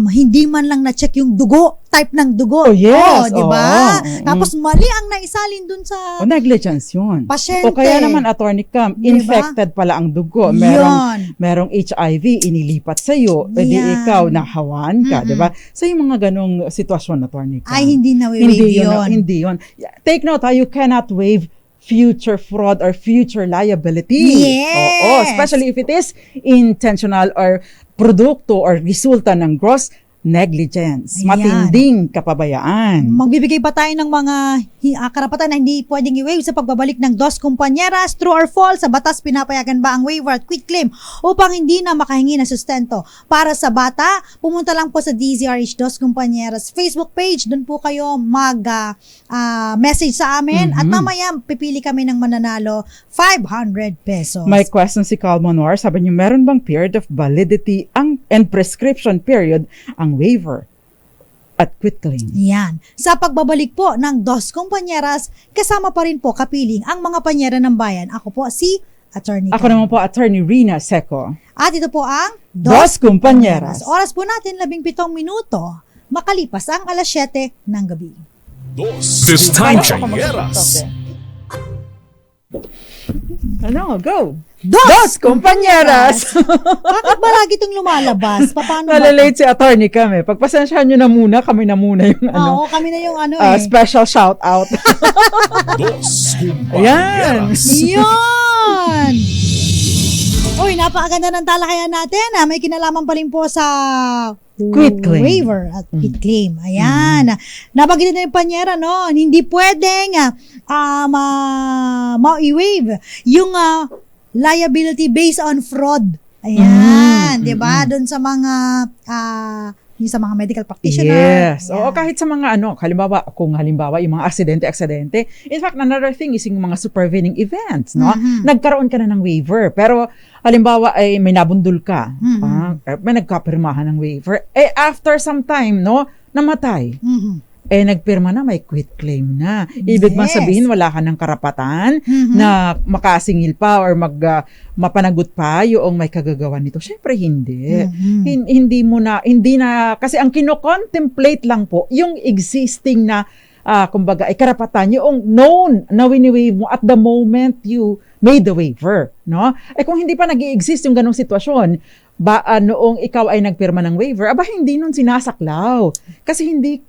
Speaker 1: hindi man lang na-check yung dugo, type ng dugo.
Speaker 3: Oh, yes.
Speaker 1: di ba? Tapos mali ang naisalin dun sa
Speaker 3: negligence yun.
Speaker 1: pasyente.
Speaker 3: O kaya naman, Attorney Cam, infected pala ang dugo. Merong HIV, inilipat sa'yo. Di ikaw, nahawan ka, di ba? So yung mga ganong sitwasyon, Attorney Cam.
Speaker 1: Ay, hindi na waive yun.
Speaker 3: Hindi yun. Take note, you cannot waive future fraud or future liability.
Speaker 1: Yes.
Speaker 3: Oo, especially if it is intentional or produkto or resulta ng gross negligence, matinding kapabayaan.
Speaker 1: Magbibigay pa tayo ng mga karapatan na hindi pwedeng i-waive sa pagbabalik ng dos kumpanyeras. True or false, sa batas pinapayagan ba ang waiver at quitclaim upang hindi na makahingi ng sustento? Para sa bata, pumunta lang po sa DZRH Dos Kumpanyeras Facebook page. Doon po kayo mag-message sa amin at mamaya pipili kami ng mananalo 500 pesos.
Speaker 3: May question si Calmonor. Sabi niyo, meron bang period of validity and prescription period ang waiver? at quitclaim.
Speaker 1: Yan. Sa pagbabalik po ng Dos Compañeras, kasama pa rin po kapiling ang mga panyera ng bayan. Ako po si Attorney
Speaker 3: Ako naman po, Attorney Rina Seco.
Speaker 1: At ito po ang
Speaker 3: Dos Compañeras.
Speaker 1: Oras po natin 17 minuto. Makalipas ang alas 7 ng gabi.
Speaker 2: Dos Compañeras.
Speaker 3: Ano? Go!
Speaker 1: Dos
Speaker 3: Compañeras!
Speaker 1: Bakit ba lagi itong lumalabas? Paano ba?
Speaker 3: Nalalate si Attorney kami. Pagpasensyahan nyo na muna, kami na muna yung
Speaker 1: Oo, kami na yung
Speaker 3: special shout out.
Speaker 2: Dos
Speaker 3: Ayan.
Speaker 2: Compañeras.
Speaker 1: Yun! Uy, napakaganda ng talakayan natin. May kinalaman pa rin po sa
Speaker 3: Quitclaim.
Speaker 1: waiver at quitclaim. Ayan. Nabanggit na yung panyera, no? Hindi pwedeng ma-waive yung liability based on fraud. Ayan. Diba? Doon sa mga yung sa mga medical practitioner.
Speaker 3: Yes.
Speaker 1: Ayan.
Speaker 3: Oo, kahit sa mga kung halimbawa yung mga aksidente. In fact, another thing is yung mga supervening events, no? Nagkaroon ka na ng waiver. Pero halimbawa ay may nabundol ka, may nagkapirmahan ng waiver. After some time, no, namatay. Nagpirma na, may quit claim na. Ibig bang sabihin, wala ka ng karapatan na makasingil pa or mapanagot pa yung may kagagawan nito. Syempre, hindi. Hindi na, kasi ang kino-contemplate lang po, yung existing na, kumbaga, ay karapatan, yung known na wini-waive mo at the moment you made the waiver, no? Kung hindi pa nag-i-exist yung ganong sitwasyon, noong ikaw ay nagpirma ng waiver, hindi nun sinasaklaw. Kasi hindi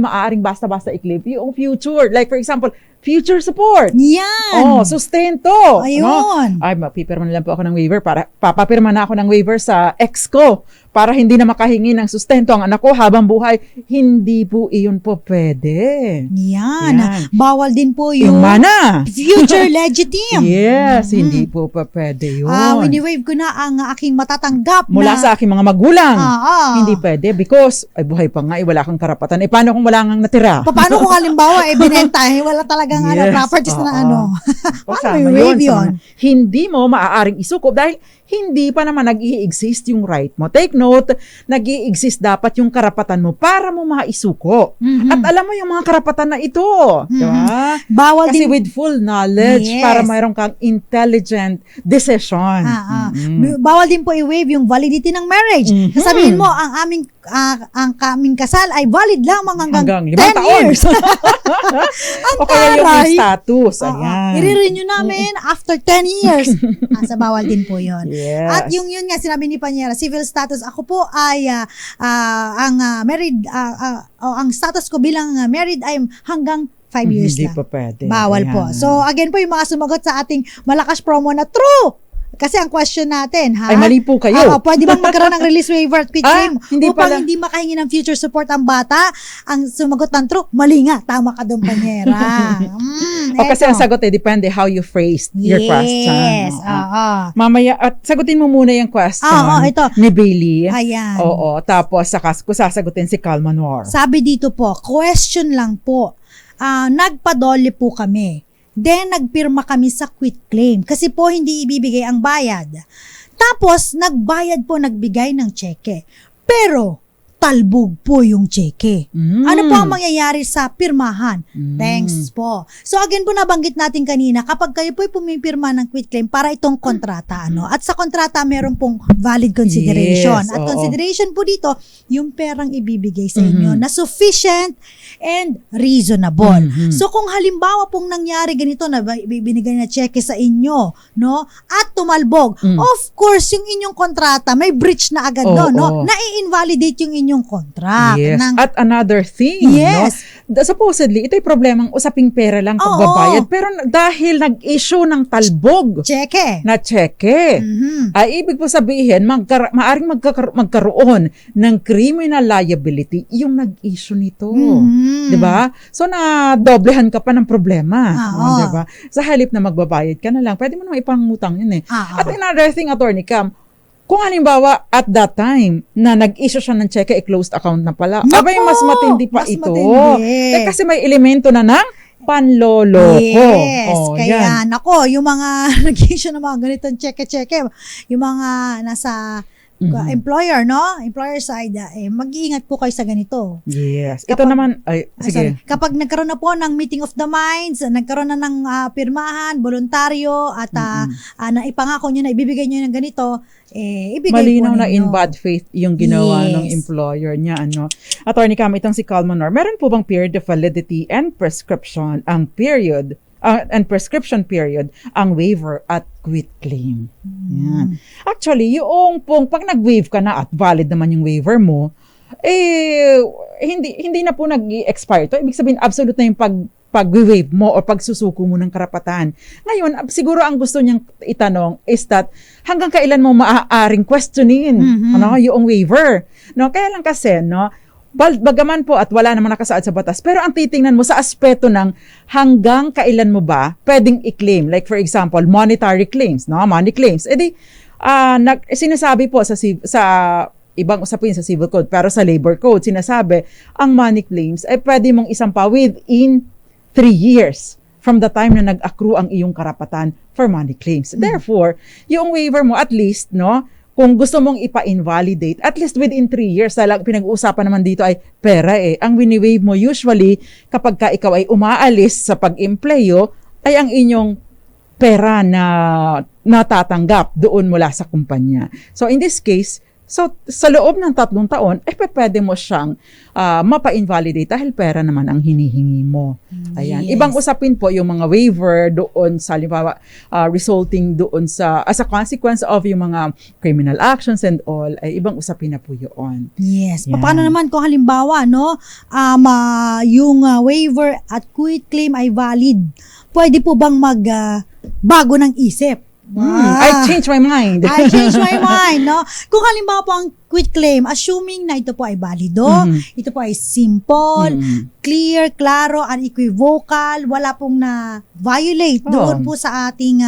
Speaker 3: maaaring basta-basta i-clip yung future. Like for example, future support.
Speaker 1: Yan.
Speaker 3: Sustento.
Speaker 1: Ayun.
Speaker 3: No? Mapipirma na lang po ako ng waiver papapirma na ako ng waiver sa ex ko para hindi na makahingi ng sustento ang anak ko habang buhay. Hindi po iyon po pwede.
Speaker 1: Yan. Bawal din po yung
Speaker 3: mana.
Speaker 1: future legitim.
Speaker 3: Yes, hindi po pa pwede yun.
Speaker 1: Wini-waive ko na ang aking matatanggap
Speaker 3: mula sa aking mga magulang. Hindi pwede because ay buhay pa nga, wala kang karapatan. Paano kung wala kang natira?
Speaker 1: Paano kung halimbawa binenta, wala talagang properties na paano may waive yun?
Speaker 3: Hindi mo maaaring isuko dahil hindi pa naman nag-i-exist yung right mo. Take note, nag-i-exist dapat yung karapatan mo para mo maisuko. At alam mo yung mga karapatan na ito. Diba?
Speaker 1: Bawal
Speaker 3: kasi
Speaker 1: din
Speaker 3: with full knowledge para mayroon kang intelligent decision.
Speaker 1: Bawal din po i-waive yung validity ng marriage. Sasabihin mo, ang kaming kasal ay valid lamang hanggang 10 years.
Speaker 3: O kaya yung status.
Speaker 1: I-renew namin after 10 years. Sa bawal din po yun.
Speaker 3: Yes.
Speaker 1: At yun nga sinabi ni Panyera, civil status. Ako po ay married, ang status ko bilang married ay hanggang 5 years
Speaker 3: Hindi
Speaker 1: lang.
Speaker 3: pa pwede.
Speaker 1: Bawal po. So again po yung mga sumagot sa ating malakas promo na true. Kasi ang question natin,
Speaker 3: ay mali po kayo.
Speaker 1: Pwede bang magkaroon ng release waiver at quit claim upang
Speaker 3: pala.
Speaker 1: hindi makahingi ng future support ang bata? Ang sumagot ng true, mali nga. Tama ka doon, Panyera.
Speaker 3: Kasi ang sagot depende how you phrased your question.
Speaker 1: Yes.
Speaker 3: Mamaya, at sagutin mo muna yung question
Speaker 1: ito.
Speaker 3: ni Bailey.
Speaker 1: Ayan.
Speaker 3: Oo. Tapos, sasagutin si Cal Manor.
Speaker 1: Sabi dito po, question lang po. Nagpadole po kami. Then, nagpirma kami sa quit claim. Kasi po, hindi ibibigay ang bayad. Tapos, nagbigay ng cheque. Pero, talbog po yung cheque. Ano po ang mangyayari sa pirmahan? Thanks po. So again po nabanggit natin kanina, kapag kayo po pumipirma ng quit claim para itong kontrata, at sa kontrata meron pong valid consideration.
Speaker 3: Yes,
Speaker 1: At consideration po dito, yung perang ibibigay sa inyo na sufficient and reasonable. So kung halimbawa pong nangyari ganito na binigay na cheque sa inyo, at tumalbog, of course yung inyong kontrata may breach na agad na-invalidate yung inyong contract.
Speaker 3: Yes. At another thing, supposedly, ito'y problemang usaping pera lang pagbabayad. Pero dahil nag-issue ng talbog na cheque, ay ibig po sabihin, maaring magkaroon ng criminal liability yung nag-issue nito. Diba? So, na-doblehan ka pa ng problema. Diba? Sa halip na magbabayad ka na lang, pwede mo naman ipangutang yun eh. At another thing, Attorney Cam, kung halimbawa, at that time, na nag-issue siya ng cheque, closed account na pala. Abay, mas matindi pa ito.
Speaker 1: Matindi.
Speaker 3: Kasi may elemento na ng panloloko.
Speaker 1: Yes. Yung mga nag-issue ng mga ganitong cheque-cheque, yung mga nasa employer, no? Employer side, mag-iingat po kayo sa ganito.
Speaker 3: Yes. Ito naman, sige.
Speaker 1: Kapag nagkaroon na po ng meeting of the minds, nagkaroon na ng pirmahan, voluntaryo, at naipangako nyo na ibibigay nyo ng ganito, ibigay
Speaker 3: malinaw
Speaker 1: po ninyo.
Speaker 3: na in bad faith yung ginawa
Speaker 1: Yes.
Speaker 3: ng employer niya. Attorney Cam, itong si Calmanor, meron po bang period of validity and prescription period ang waiver at quit claim? Yan. Actually, yung pong pag nag-waive ka na at valid naman yung waiver mo, hindi na po nag-expire to. Ibig sabihin, absolute na yung pag-waive mo o pagsusuko mo ng karapatan. Ngayon, siguro ang gusto niyang itanong is that hanggang kailan mo maaaring questionin yung waiver. No? Kaya lang kasi, no, bagaman po at wala namang nakasaad sa batas, pero ang titingnan mo sa aspeto ng hanggang kailan mo ba pwedeng i-claim. Like for example, monetary claims, no? Money claims. Sinasabi po sa ibang usapin sa civil code, pero sa labor code, sinasabi, ang money claims ay pwede mong isampa within 3 years from the time na nag-accrue ang iyong karapatan for money claims. Therefore, yung waiver mo at least, no, kung gusto mong ipa-invalidate, at least within 3 years, pinag-uusapan naman dito ay pera Ang wini-waive mo usually, kapag ka ikaw ay umaalis sa pag-empleyo, ay ang inyong pera na natatanggap doon mula sa kumpanya. So in this case, sa loob ng 3 taon, pwede mo siyang mapa-invalidate dahil pera naman ang hinihingi mo. Ayan.
Speaker 1: Yes.
Speaker 3: Ibang usapin po yung mga waiver doon sa, halimbawa, resulting doon as a consequence of yung mga criminal actions and all, ay ibang usapin na po yun.
Speaker 1: Yes.
Speaker 3: Yan.
Speaker 1: Paano naman kung halimbawa, no, yung waiver at quit claim ay valid? Pwede po bang bago ng isip?
Speaker 3: I changed my mind.
Speaker 1: I changed my mind, no? Kung halimbawa po ang quit claim, assuming na ito po ay valido, ito po ay simple, clear, klaro, unequivocal, wala pong na-violate doon po sa ating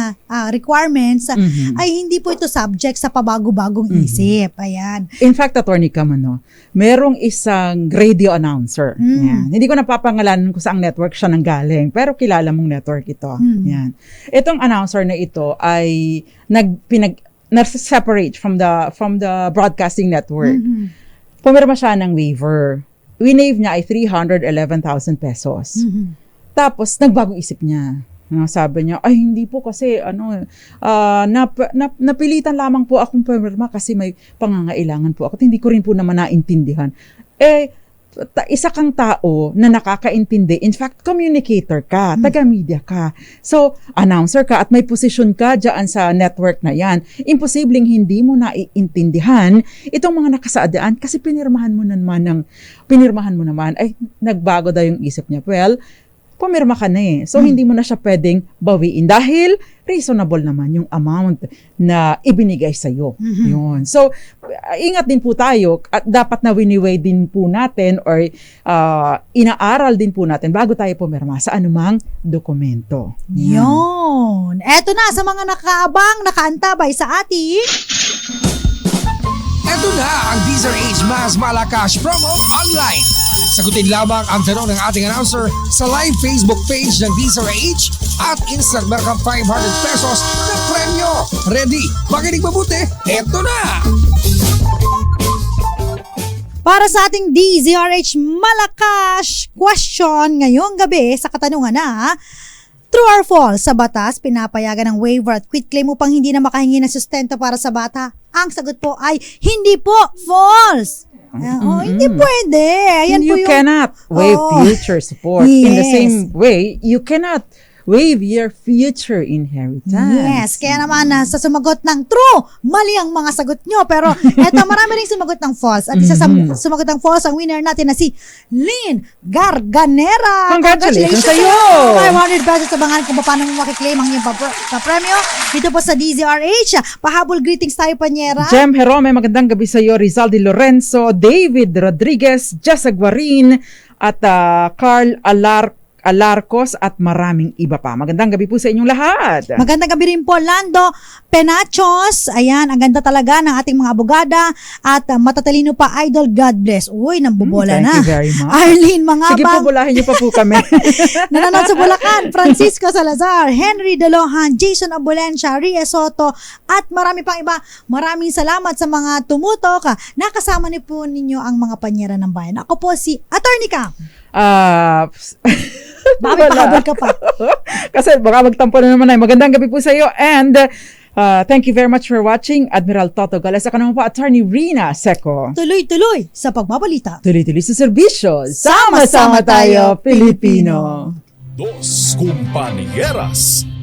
Speaker 1: requirements, ay hindi po ito subject sa pabago-bagong isip. Ayan.
Speaker 3: In fact, Attorney Cam, merong isang radio announcer. Yan. Hindi ko napapangalanan kung saang network siya nanggaling, pero kilala mong network ito. Yan. Itong announcer na ito ay na-separate from the broadcasting network. Pumirma siya ng waiver. Winave niya ay 311,000 pesos. Tapos, nagbagong isip niya. Sabi niya, ay hindi po kasi napilitan lamang po akong pumirma kasi may pangangailangan po ako. Hindi ko rin po naman naintindihan. Isa kang tao na nakakaintindi. In fact, communicator ka, taga-media ka. So, announcer ka at may position ka dyan sa network na yan. Imposibleng hindi mo naiintindihan itong mga nakasaadaan kasi pinirmahan mo naman ay nagbago daw yung isip niya. Well, pumirma ka na So, hindi mo na siya pwedeng bawiin dahil reasonable naman yung amount na ibinigay sa'yo. Yun. So, ingat din po tayo at dapat na wini-weigh din po natin or inaaral din po natin bago tayo pumirma sa anumang dokumento.
Speaker 1: Yun. Eto na sa mga nakaantabay sa ating
Speaker 4: Eto na ang DZRH Mas Malakas Promo Online. Sagutin lamang ang tanong ng ating announcer sa live Facebook page ng DZRH at instant meron kang 500 pesos na premyo. Ready? Makinig mabuti? Eto na!
Speaker 1: para sa ating DZRH Malakas question ngayong gabi sa katanungan na true or false, sa batas, pinapayagan ng waiver at quit claim upang hindi na makahingi ng sustento para sa bata? Ang sagot po ay hindi po, false. Hindi pwede. Ayan po
Speaker 3: You
Speaker 1: yung,
Speaker 3: cannot waive future support. In the
Speaker 1: Yes.
Speaker 3: same way, you cannot waive your future inheritance.
Speaker 1: Yes, kaya naman sa sumagot ng true, mali ang mga sagot nyo. Pero eto, marami rin sumagot ng false. At isa sa sumagot ng false, ang winner natin na si Lynn Garganera.
Speaker 3: Congratulations sa'yo!
Speaker 1: 500 pesos sa bangan kung paano mo makiklaim ang iyong papremyo. Dito po sa DZRH. Pahabol greetings tayo, Panyera.
Speaker 3: Jem Jerome, magandang gabi sa iyo. Rizal de Lorenzo, David Rodriguez, Jess Aguarin, at Carl Alarcos at maraming iba pa. Magandang gabi po sa inyong lahat.
Speaker 1: Magandang gabi rin po, Lando Penachos. Ayan, ang ganda talaga ng ating mga abogada at matatalino pa, Idol. God bless. Uy, nambobola
Speaker 3: Thank
Speaker 1: na.
Speaker 3: you very much.
Speaker 1: Arlene
Speaker 3: Sige po,
Speaker 1: Mangabang,
Speaker 3: bulahin niyo pa po kami.
Speaker 1: nanonood sa Bulacan, Francisco Salazar, Henry De Lohan, Jason Abulencia, Ria Soto, at marami pang iba. Maraming salamat sa mga tumutok. Nakasama niyo po ninyo ang mga panyera ng bayan. Ako po si Attorney Cam. Bakit pahabol ka pa?
Speaker 3: Kasi baka magtampo na naman ay. Magandang gabi po sa iyo and thank you very much for watching. Admiral Toto Gales. Ako naman po, Attorney Rina Seco.
Speaker 1: Tuloy-tuloy sa pagbabalita.
Speaker 3: Tuloy-tuloy sa serbisyo. Sama-sama tayo, Pilipino.
Speaker 2: Dos Compañeras.